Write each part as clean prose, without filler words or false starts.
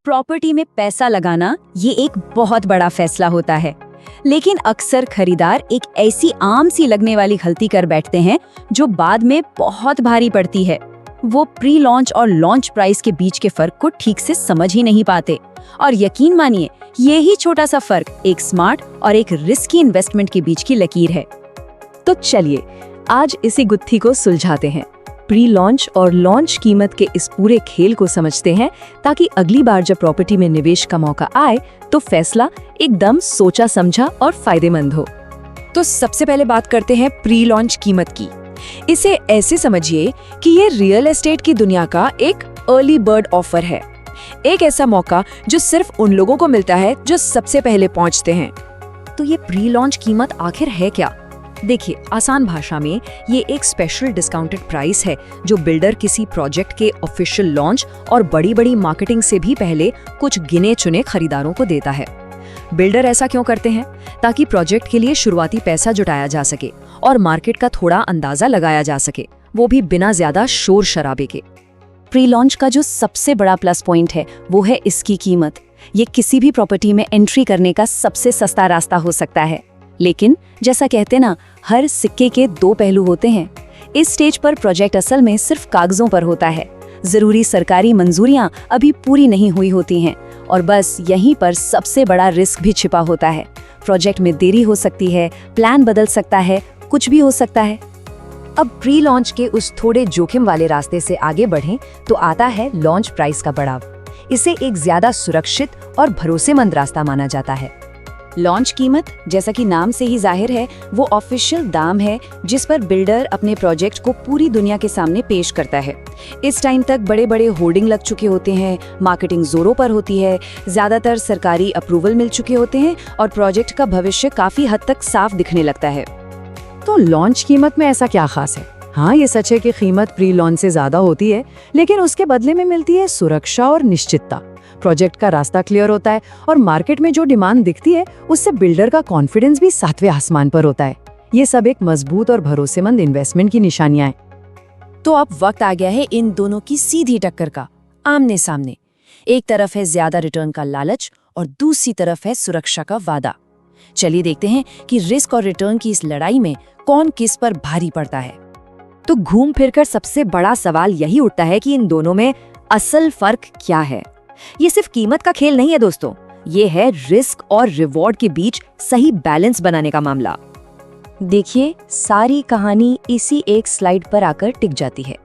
Property में पैसा लगाना ये एक बहुत बड़ा फैसला होता है, लेकिन अक्सर खरीदार एक ऐसी आम सी लगने वाली गलती कर बैठते हैं जो बाद में बहुत भारी पड़ती है। वो प्री लॉन्च और लॉन्च प्राइस के बीच के फर्क को ठीक से समझ ही नहीं पाते, और यकीन मानिए यही छोटा सा फर्क एक स्मार्ट और एक रिस्की इन्वेस्टमेंट के बीच की लकीर है। तो चलिए आज इसी गुत्थी को सुलझाते हैं, प्री लॉन्च और लॉन्च कीमत के इस पूरे खेल को समझते हैं, ताकि अगली बार जब प्रॉपर्टी में निवेश का मौका आए तो फैसला एकदम सोचा समझा और फायदेमंद हो। तो सबसे पहले बात करते हैं प्री लॉन्च कीमत की। इसे ऐसे समझिए कि ये रियल एस्टेट की दुनिया का एक अर्ली बर्ड ऑफर है, एक ऐसा मौका जो सिर्फ उन लोगों को मिलता है जो सबसे पहले पहुंचते हैं। तो ये प्री लॉन्च कीमत आखिर है क्या? देखिए, आसान भाषा में ये एक स्पेशल डिस्काउंटेड प्राइस है जो बिल्डर किसी प्रोजेक्ट के ऑफिशियल लॉन्च और बड़ी बड़ी मार्केटिंग से भी पहले कुछ गिने चुने खरीदारों को देता है। बिल्डर ऐसा क्यों करते हैं? ताकि प्रोजेक्ट के लिए शुरुआती पैसा जुटाया जा सके और मार्केट का थोड़ा अंदाजा लगाया जा सके, वो भी बिना ज्यादा शोर शराबे के। प्री लॉन्च का जो सबसे बड़ा प्लस पॉइंट है वो है इसकी कीमत। ये किसी भी प्रॉपर्टी में एंट्री करने का सबसे सस्ता रास्ता हो सकता है, लेकिन जैसा कहते ना, हर सिक्के के दो पहलू होते हैं। इस स्टेज पर प्रोजेक्ट असल में सिर्फ कागजों पर होता है, जरूरी सरकारी मंजूरियां अभी पूरी नहीं हुई होती हैं, और बस यहीं पर सबसे बड़ा रिस्क भी छिपा होता है। प्रोजेक्ट में देरी हो सकती है, प्लान बदल सकता है, कुछ भी हो सकता है। अब प्री लॉन्च के उस थोड़े जोखिम वाले रास्ते से आगे बढ़ें तो आता है लॉन्च प्राइस का बढ़ाव। इसे एक ज्यादा सुरक्षित और भरोसेमंद रास्ता माना जाता है। लॉन्च कीमत, जैसा कि नाम से ही जाहिर है, वो ऑफिशियल दाम है जिस पर बिल्डर अपने प्रोजेक्ट को पूरी दुनिया के सामने पेश करता है। इस टाइम तक बड़े बड़े होर्डिंग लग चुके होते हैं, मार्केटिंग जोरों पर होती है, ज्यादातर सरकारी अप्रूवल मिल चुके होते हैं और प्रोजेक्ट का भविष्य काफी हद तक साफ दिखने लगता है। तो लॉन्च कीमत में ऐसा क्या खास है? हाँ, ये सच है कि कीमत प्री लॉन्च से ज्यादा होती है, लेकिन उसके बदले में मिलती है सुरक्षा और निश्चितता। प्रोजेक्ट का रास्ता क्लियर होता है और मार्केट में जो डिमांड दिखती है उससे बिल्डर का कॉन्फिडेंस भी सातवें आसमान पर होता है। ये सब एक मजबूत और भरोसेमंद इन्वेस्टमेंट की निशानियां हैं। तो अब वक्त आ गया है इन दोनों की सीधी टक्कर का, आमने सामने। एक तरफ है ज्यादा रिटर्न का लालच और दूसरी तरफ है सुरक्षा का वादा। चलिए देखते हैं कि रिस्क और रिटर्न की इस लड़ाई में कौन किस पर भारी पड़ता है। तो घूम फिरकर सबसे बड़ा सवाल यही उठता है कि इन दोनों में असल फर्क क्या है। ये सिर्फ कीमत का खेल नहीं है दोस्तों, ये है रिस्क और रिवॉर्ड के बीच सही बैलेंस बनाने का मामला। देखिए, सारी कहानी इसी एक स्लाइड पर आकर टिक जाती है।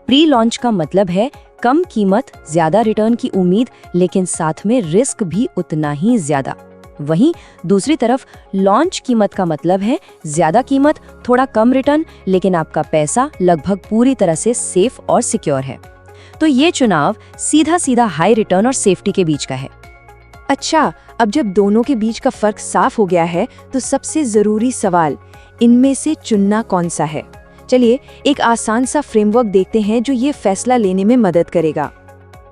प्री लॉन्च का मतलब है कम कीमत, ज्यादा रिटर्न की उम्मीद, लेकिन साथ में रिस्क भी उतना ही ज्यादा। वहीं दूसरी तरफ लॉन्च कीमत का मतलब है ज्यादा कीमत, थोड़ा कम रिटर्न, लेकिन आपका पैसा लगभग पूरी तरह से सेफ और सिक्योर है। तो ये चुनाव सीधा सीधा हाई रिटर्न और सेफ्टी के बीच का है। अच्छा, अब जब दोनों के बीच का फर्क साफ हो गया है तो सबसे जरूरी सवाल, इनमें से चुनना कौन सा है? चलिए एक आसान सा फ्रेमवर्क देखते हैं जो ये फैसला लेने में मदद करेगा।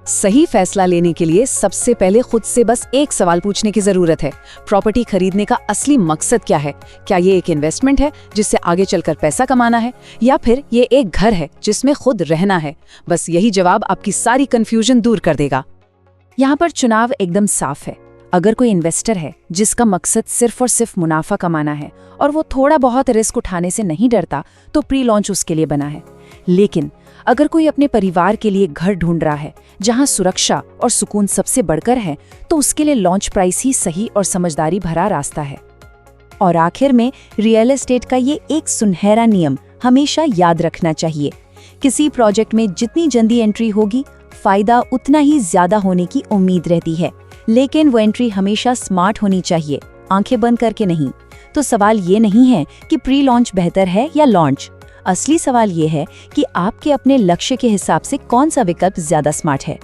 सही फैसला लेने के लिए सबसे पहले खुद से बस एक सवाल पूछने की जरूरत है। प्रॉपर्टी खरीदने का असली मकसद क्या है? क्या ये एक इन्वेस्टमेंट है जिससे आगे चलकर पैसा कमाना है, या फिर ये एक घर है जिसमें खुद रहना है? बस यही जवाब आपकी सारी कंफ्यूजन दूर कर देगा। यहाँ पर चुनाव एकदम साफ है। अगर कोई इन्वेस्टर है जिसका मकसद सिर्फ और सिर्फ मुनाफा कमाना है और वो थोड़ा बहुत रिस्क उठाने से नहीं डरता, तो प्री लॉन्च उसके लिए बना है। लेकिन अगर कोई अपने परिवार के लिए घर ढूंढ रहा है जहां सुरक्षा और सुकून सबसे बढ़कर है, तो उसके लिए लॉन्च प्राइस ही सही और समझदारी भरा रास्ता है। और आखिर में रियल एस्टेट का ये एक सुनहरा नियम हमेशा याद रखना चाहिए। किसी प्रोजेक्ट में जितनी जल्दी एंट्री होगी, फायदा उतना ही ज्यादा होने की उम्मीद रहती है, लेकिन वो एंट्री हमेशा स्मार्ट होनी चाहिए, आंखें बंद करके नहीं। तो सवाल ये नहीं है कि प्री लॉन्च बेहतर है या लॉन्च। असली सवाल ये है कि आपके अपने लक्ष्य के हिसाब से कौन सा विकल्प ज्यादा स्मार्ट है।